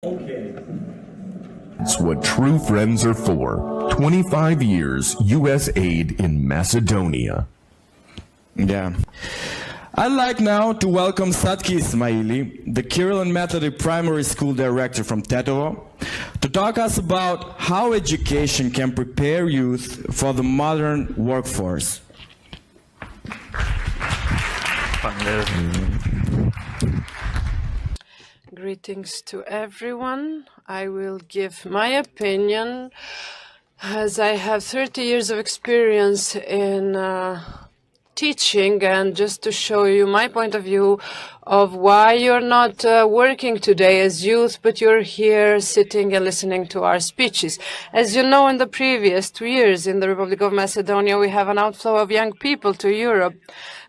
Okay. That's what true friends are for. 25 years USAID in Macedonia. Yeah. I'd like now to welcome Satki Ismaili, the Kirill and Methodic Primary School Director from Tetovo, to talk us about how education can prepare youth for the modern workforce. Greetings to everyone. I will give my opinion as I have 30 years of experience in teaching, and just to show you my point of view of why you're not working today as youth, but you're here sitting and listening to our speeches. As you know, in the previous 2 years in the Republic of Macedonia, we have an outflow of young people to Europe,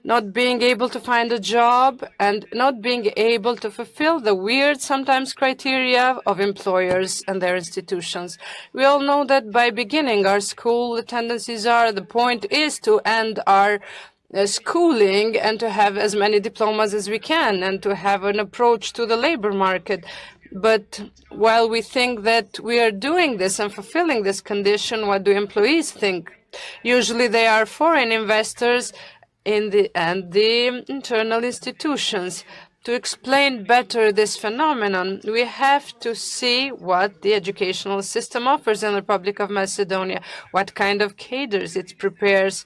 not being able to find a job and not being able to fulfill the weird, sometimes, criteria of employers and their institutions. We all know that by beginning our school, the tendencies are, the point is to end our schooling and to have as many diplomas as we can and to have an approach to the labor market. But while we think that we are doing this and fulfilling this condition, what do employees think? Usually they are foreign investors and the internal institutions. To explain better this phenomenon, we have to see what the educational system offers in the Republic of Macedonia, what kind of cadres it prepares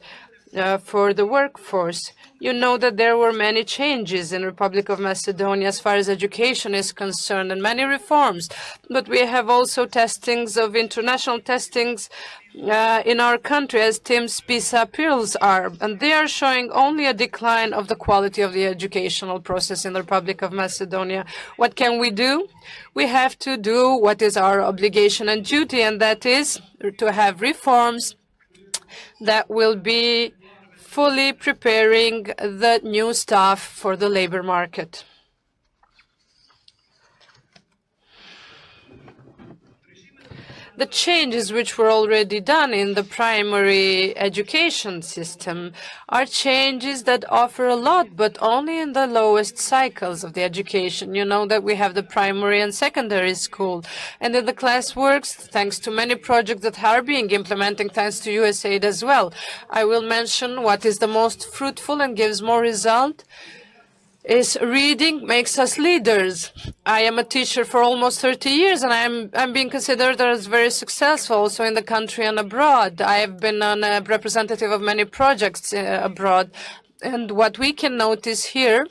for the workforce. You know that there were many changes in the Republic of Macedonia as far as education is concerned and many reforms, but we have also testings of international testings in our country as TIMSS PISA pearls are, and they are showing only a decline of the quality of the educational process in the Republic of Macedonia. What can we do? We have to do what is our obligation and duty, and that is to have reforms that will be fully preparing the new staff for the labor market. The changes which were already done in the primary education system are changes that offer a lot, but only in the lowest cycles of the education. You know that we have the primary and secondary school, and in the classworks, thanks to many projects that are being implemented, thanks to USAID as well. I will mention what is the most fruitful and gives more result. Is reading makes us leaders. I am a teacher for almost 30 years, and I'm being considered as very successful also in the country and abroad. I have been a representative of many projects abroad, and what we can notice here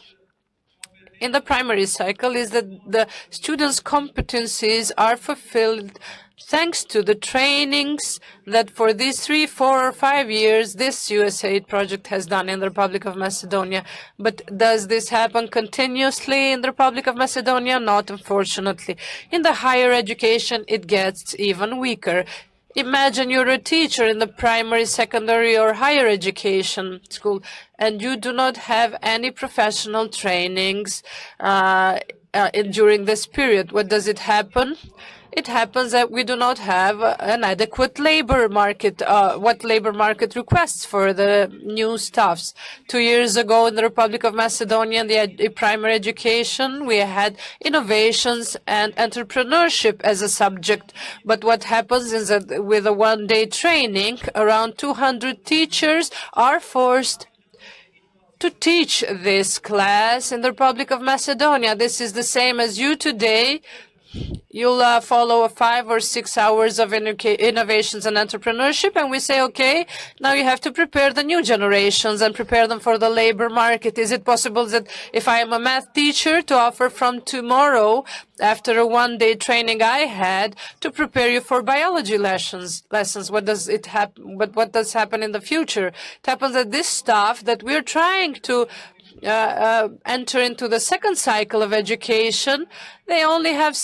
in the primary cycle is that the students' competencies are fulfilled thanks to the trainings that for these 3, 4, or 5 years this USAID project has done in the Republic of Macedonia. But does this happen continuously in the Republic of Macedonia? Not, unfortunately. In the higher education, it gets even weaker. Imagine you're a teacher in the primary, secondary, or higher education school, and you do not have any professional trainings during this period. What does it happen? It happens that we do not have an adequate labor market, what labor market requests for the new staffs. 2 years ago in the Republic of Macedonia, in the primary education, we had innovations and entrepreneurship as a subject. But what happens is that with a one-day training, around 200 teachers are forced to teach this class in the Republic of Macedonia. This is the same as you today. You'll follow 5 or 6 hours of innovations and entrepreneurship, and we say, okay, now you have to prepare the new generations and prepare them for the labor market. Is it possible that if I am a math teacher to offer from tomorrow, after a one-day training I had, to prepare you for biology lessons? What does it happen? But what does happen in the future? It happens that this stuff that we're trying to enter into the second cycle of education, they only have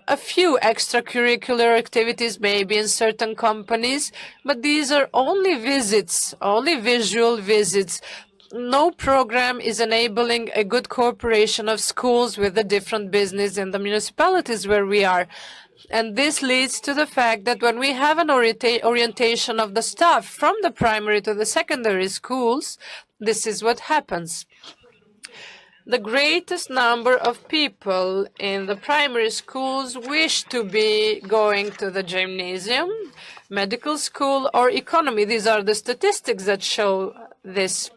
a few extracurricular activities, maybe in certain companies, but these are only visits, only visual visits. No program is enabling a good cooperation of schools with the different business in the municipalities where we are. And this leads to the fact that when we have an orientation of the staff from the primary to the secondary schools, this is what happens. The greatest number of people in the primary schools wish to be going to the gymnasium, medical school, or economy. These are the statistics that show this.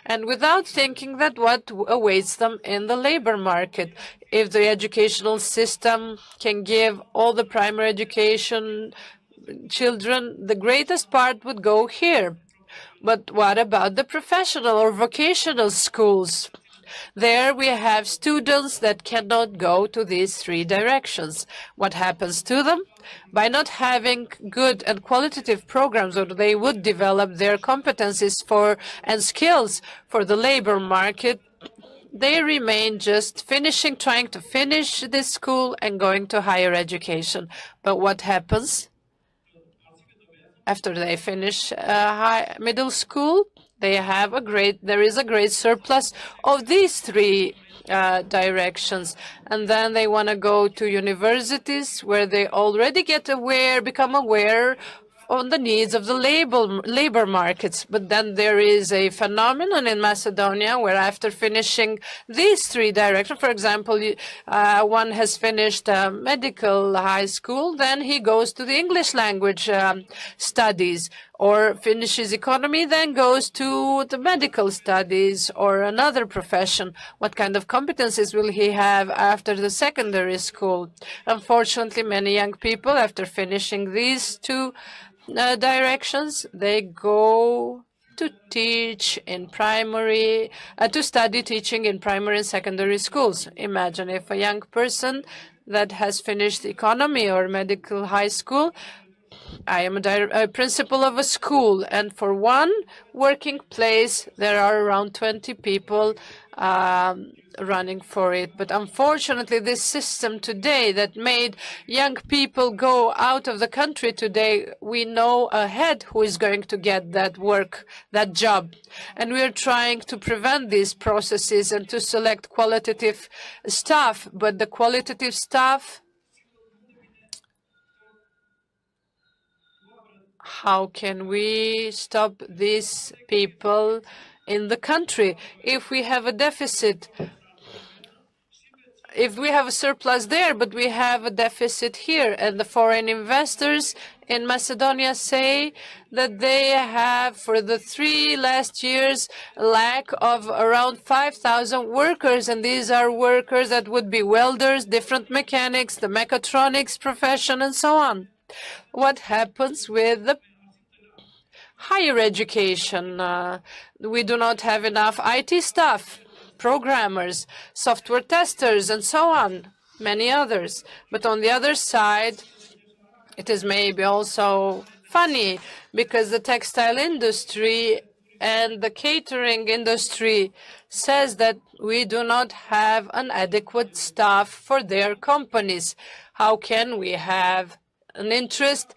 And without thinking that what awaits them in the labor market. If the educational system can give all the primary education children, the greatest part would go here. But what about the professional or vocational schools? There we have students that cannot go to these three directions. What happens to them? By not having good and qualitative programs where they would develop their competencies for and skills for the labor market, they remain just trying to finish this school and going to higher education. But what happens after they finish middle school? There is a great surplus of these three directions. And then they want to go to universities where they already become aware on the needs of the labor markets. But then there is a phenomenon in Macedonia where after finishing these three directions, for example, one has finished medical high school, then he goes to the English language studies, or finishes economy, then goes to the medical studies or another profession. What kind of competencies will he have after the secondary school? Unfortunately, many young people, after finishing these two directions, they go to teach in primary, to study teaching in primary and secondary schools. Imagine if a young person that has finished economy or medical high school, I am a principal of a school, and for one working place, there are around 20 people running for it. But unfortunately, this system today that made young people go out of the country today, we know ahead who is going to get that work, that job. And we are trying to prevent these processes and to select qualitative staff. But the qualitative staff, how can we stop these people in the country? If we have a deficit, if we have a surplus there, but we have a deficit here, and the foreign investors in Macedonia say that they have, for the 3 last years, a lack of around 5,000 workers, and these are workers that would be welders, different mechanics, the mechatronics profession, and so on. What happens with the higher education? We do not have enough IT staff, programmers, software testers, and so on, many others. But on the other side, it is maybe also funny because the textile industry and the catering industry says that we do not have an adequate staff for their companies. How can we have an interest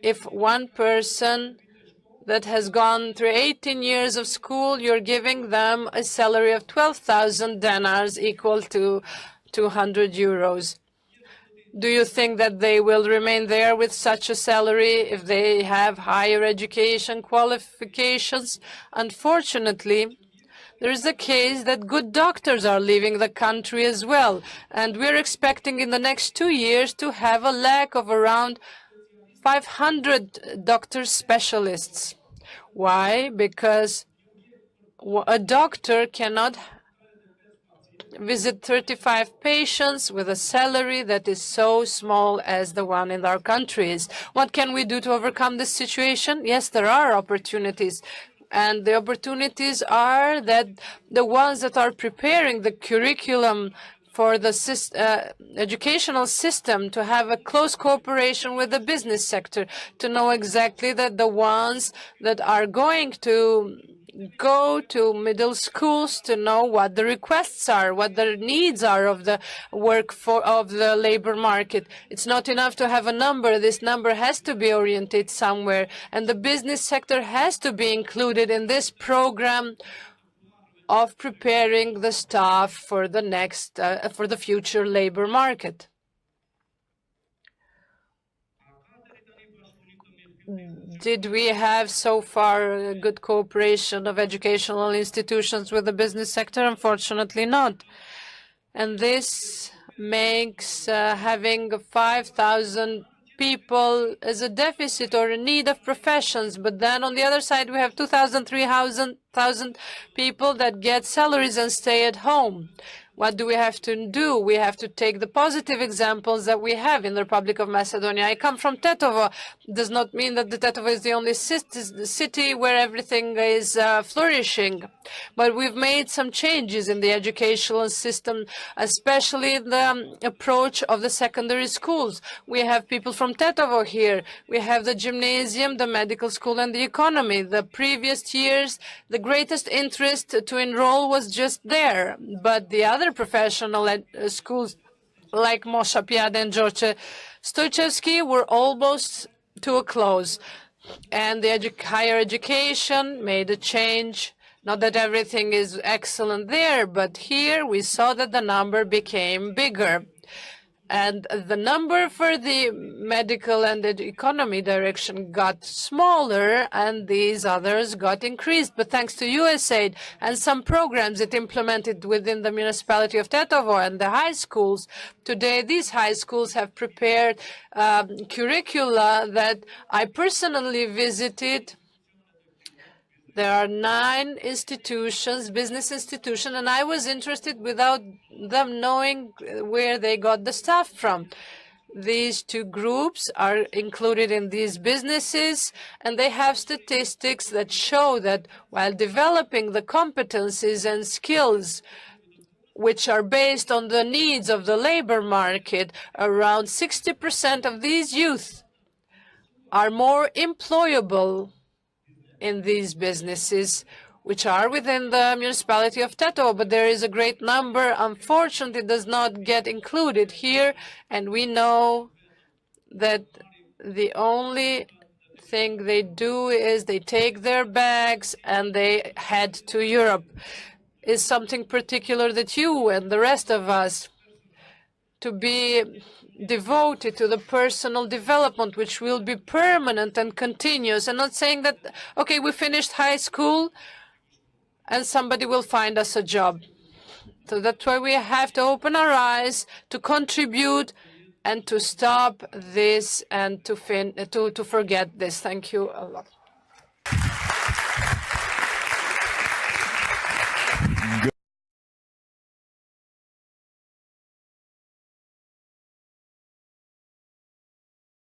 if one person that has gone through 18 years of school, you're giving them a salary of 12,000 dinars, equal to 200 euros? Do you think that they will remain there with such a salary if they have higher education qualifications? Unfortunately, there is a case that good doctors are leaving the country as well, and we're expecting in the next 2 years to have a lack of around 500 doctor specialists. Why? Because a doctor cannot visit 35 patients with a salary that is so small as the one in our countries. What can we do to overcome this situation? Yes, there are opportunities. And the opportunities are that the ones that are preparing the curriculum for the educational system to have a close cooperation with the business sector, to know exactly that the ones that are going to go to middle schools to know what the requests are, what the needs are of the of the labor market. It's not enough to have a number. This number has to be oriented somewhere, and the business sector has to be included in this program of preparing the staff for the next, for the future labor market. Did we have so far a good cooperation of educational institutions with the business sector? Unfortunately not. And this makes having 5,000 people as a deficit or a need of professions. But then on the other side, we have 2,000, 3,000 people that get salaries and stay at home. What do we have to do? We have to take the positive examples that we have in the Republic of Macedonia. I come from Tetovo. Does not mean that the Tetovo is the only city where everything is flourishing. But we've made some changes in the educational system, especially the approach of the secondary schools. We have people from Tetovo here. We have the gymnasium, the medical school, and the economy. The previous years, the greatest interest to enroll was just there. But the other professional schools like Mosha Piad and George Stoichevsky were almost to a close. And the higher education made a change. Not that everything is excellent there, but here we saw that the number became bigger. And the number for the medical and the economy direction got smaller, and these others got increased. But thanks to USAID and some programs it implemented within the municipality of Tetovo and the high schools, today these high schools have prepared curricula that I personally visited. There are 9 institutions, business institutions, and I was interested without them knowing where they got the staff from. These 2 groups are included in these businesses, and they have statistics that show that while developing the competencies and skills which are based on the needs of the labor market, around 60% of these youth are more employable in these businesses, which are within the municipality of Tetovo, but there is a great number, unfortunately, does not get included here, and we know that the only thing they do is they take their bags and they head to Europe. Is something particular that you and the rest of us to be devoted to the personal development, which will be permanent and continuous, and not saying that, okay, we finished high school and somebody will find us a job. So that's why we have to open our eyes to contribute and to stop this and to forget this. Thank you a lot.